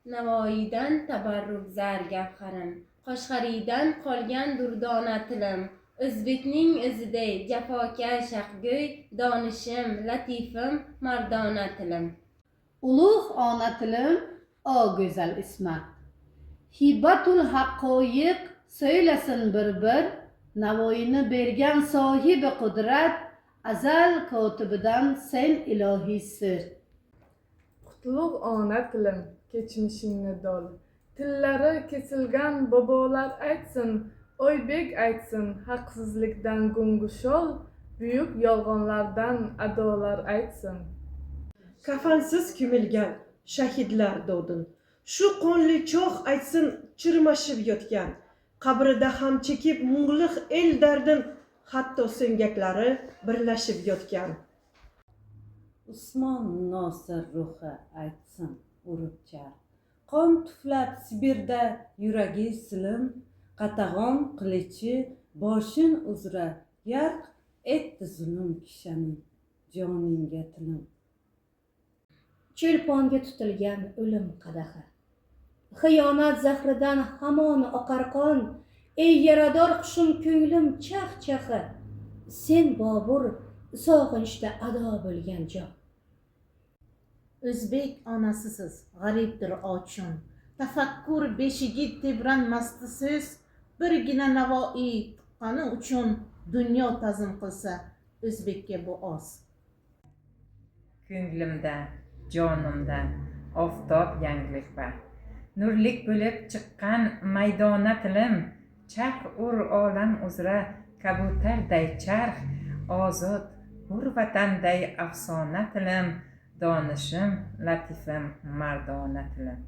Navoiydan tabarruk zar gavharim, Qoshg'ariydan qolgan durdona tilim, O'zbekning o'ziday jafokash haqgo'y, Donishim, latifim, mardona tilim. Ulug' ona tilim, o go'zal ismat. Hibatul haqqoyiq söylesin bir, Navoiyni bergan sohibi qudrat, azal kotibidan sen ilohiy sir. Qutlug' ona tilim, kechmishingni dol, Tillari kesilgan bobolar aytsin, Oybek aytsin, haqsizlikdan go'ngushol, Buyuk yolg'onlardan adolar aytsin. Kafansiz ko'milgan shahidlar dodin, Shu qonli cho'g' aytsin chirmashib yotgan, Qabrida ham chekib mung'liq el dardin, Hatto so'ngaklari birlashib yotgan. Usmon Nosir ruhi aytsin urib char, Qon tuflab Sibirda yuragi silim, Qatag'on qilichi boshin uzra yarq etdi zulm kishaning, Joningga tilim. Cho'lponga tutilgan o'lim qadahi, Xiyonat zahridan hamon oqar qon, Ey yarador qushim ko'nglim chaq-chaqa, Sen Bobur sog'inchda ado bo'lgan jon. O'zbek onasisiz, g'aribdir ochun, Tafakkur beshigi tebranmasdi so'z, Birgina Navoiy tuqqani uchun Dunyo ta'zim qilsa, O'zbekka bu oz. Ko'nglimda, jonimda oftob yangilikbar, Nurlik bo'lib chiqqan maydona tilim, Charx ur olam uzra kabutarday charx, Ozod hur vatanday afsona tilim, Donishim, latifim, mardona tilim.